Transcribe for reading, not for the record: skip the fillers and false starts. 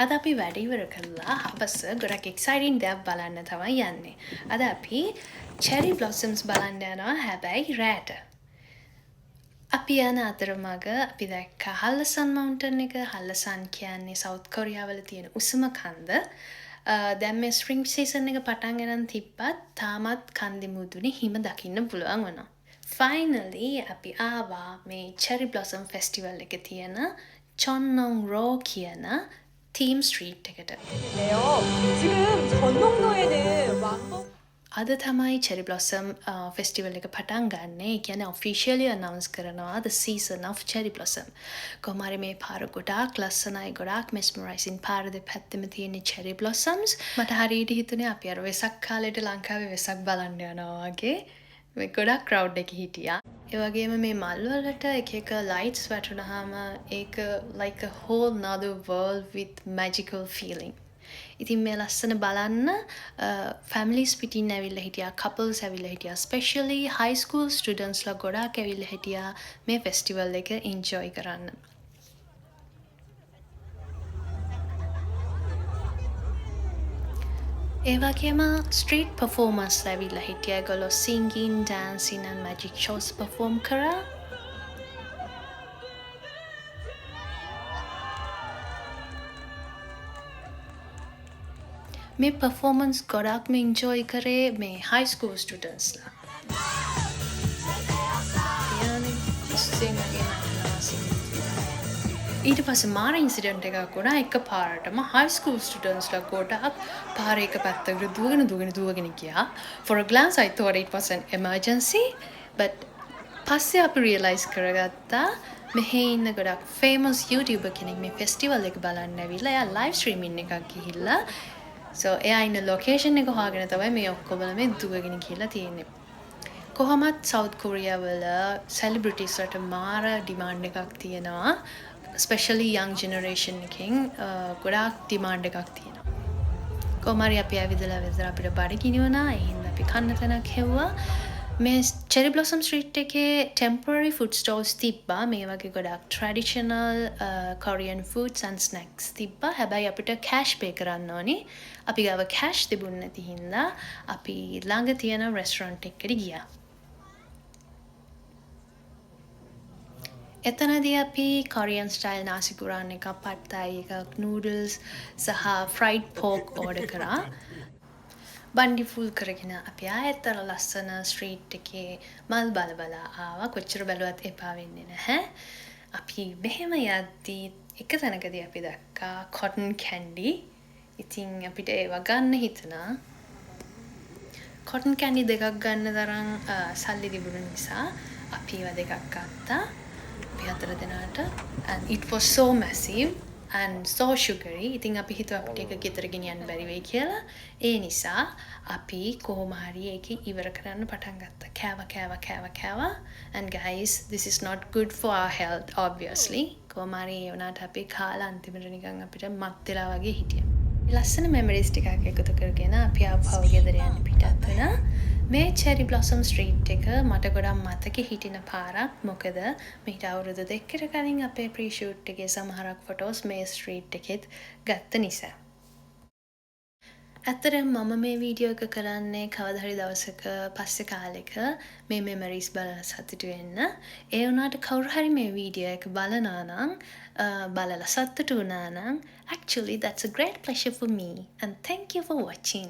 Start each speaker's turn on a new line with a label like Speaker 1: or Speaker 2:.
Speaker 1: අද අපි වැඩ ඉවර කළා හවස ගොඩක් එක්සයිටින් දෙයක් බලන්න තමයි යන්නේ. අද අපි චෙරි බ්ලොසම්ස් බලන්න යනවා හැබැයි රෑට. අපි යන අතරමඟ අපි දැක්ක හල්ලසන් මවුන්ටන් එක. හල්ලසන් කියන්නේ සවුත් කොරියාවල තියෙන උසම කන්ද. දැන් මේ ස්ප්‍රින්ග් සීසන් එක පටන් ගෙන තිබ්බත් තාමත් කන්දේ මුදුනේ හිම දකින්න පුළුවන් වුණා. ෆයිනලි අපි ආවා මේ චෙරි බ්ලොසම් ෆෙස්ටිවල් එක තියෙන චොන්නොන් රෝ කියන තීම් ස්ට්‍රීට් එකට.
Speaker 2: 네요. 지금 전동로에는 왕복
Speaker 1: අද තමයි චෙරි බ්ලොසම් ෆෙස්ටිවල් එක පටන් ගන්න. ඒ කියන්නේ ඔෆිෂියලි අනවුන්ස් කරනවා the season of cherry blossom. කොහොම හරි මේ පාර ගොඩාක් ලස්සනයි, ගොඩාක් mesmerizing පාර දෙපැත්තෙම තියෙන cherry blossoms. මට හරියට හිතුනේ අපි අර වෙසක් කාලේට ලංකාවේ වෙසක් බලන්න යනවා වගේ. මේ ගොඩාක් crowd එකේ හිටියා. ඒ වගේම මේ මල් වලට එක එක lights වැටුනහම ඒක like a whole another world with magical feeling. ඉතින් මේ ලස්සන බලන්න families පිටින් ඇවිල්ලා හිටියා, couples ඇවිල්ලා හිටියා, especially high school students ලා ගොඩාක් ඇවිල්ලා හිටියා මේ festival එක enjoy කරන්න. ඒ වගේම street performers ඇවිල්ලා හිටියා. ඒගොල්ලෝ singing, dancing and magic shows perform කරා. මේ performance ගොඩක්ම enjoy කරේ මේ high school students ලා. ඊට පස්සේ මාර ඉන්සිඩන්ට් එකක් වුණා එකපාරටම high school students ලා ගොඩක් පාරේ එක පැත්තකට දුවගෙන ගියා. For a glance I thought it was an emergency, but පස්සේ අපි realize කරගත්තා මෙහි ඉන්න ගොඩක් famous YouTuber කෙනෙක් මේ festival එක බලන්න ඇවිල්ලා එයා live streaming එකක් ගිහිල්ලා so එයා ඉන්න location එක හොයාගෙන තමයි මේ ඔක්කොම මේ දුවගෙන ගිහිල්ලා තියෙන්නේ. කොහොමත් සවුත් කොරියාවල celebrities වලට මාර demand එකක් තියෙනවා. Especially young generation එකෙන් ගොඩාක් demand එකක් තියෙනවා. කොහොම හරි අපි ඇවිදලා අපිට බඩගිනි වුණා. ඒ හින්දා අපි කන්න තැනක් හෙව්වා. මේ Cherry Blossom Street එකේ temporary food stalls තිබ්බා. මේ වගේ ගොඩාක් traditional Korean foods and snacks තිබ්බා. හැබැයි අපිට cash pay කරන්න ඕනි. අපි ගාව cash තිබුණ නැති හින්දා අපි ළඟ තියෙන restaurant එකකට ගියා. එතනදී අපි Korean style nasi puran එකක්, pad thai එකක්, noodles සහ fried pork order කරා. බන්ඩි ෆුල් කරගෙන අපි ආයෙත් අර ලස්සන ස්ට්‍රීට් එකේ මල් බල ආවා. කොච්චර බැලුවත් එපා වෙන්නේ නැහැ. අපි මෙහෙම යද්දී එක තැනකදී අපි දැක්කා cotton candy. ඉතින් අපිට ඒව ගන්න හිතුණා. cotton candy දෙකක් ගන්න තරම් සල්ලි තිබුණ නිසා අපි ඒව දෙකක් ගත්තා. අපි හතර දෙනාට and it was so massive and so sugary. ඉතින් අපි හිතුවා අපිට ඒක ගෙදර ගෙනියන්න බැරි වෙයි කියලා. ඒ නිසා අපි කොහොම හරි ඒක ඉවර කරන්න පටන් ගත්තා. කෑවා. And guys, this is not good for our health obviously. කොහොම හරි ඒ වුණාට අපි කාලා අන්තිමට නිකන් අපිට මත් වෙලා වගේ හිටියා. ලස්සන මෙමරිස් ටිකක් එකතු කරගෙන අපි ආපහු ගෙදර යන්න පිටත් වුණා. මේ Cherry Blossom Street එක මට ගොඩක් මතකෙ හිටින පාරක්. මොකද මීට අවුරුදු 2කට කලින් අපේ pre-shoot එකේ සමහරක් ෆොටෝස් මේ ස්ට්‍රීට් එකෙත් ගත්ත නිසා. ඇත්තටම මම මේ වීඩියෝ එක කරන්නේ කවදා හරි දවසක පස්සේ කාලෙක මේ මෙමරිස් බලලා සතුටු වෙන්න. ඒ වුණාට කවුරු හරි මේ වීඩියෝ එක බලනවා නම් බලලා සතුටු වුණා නම් actually that's a great pleasure for me and thank you for watching.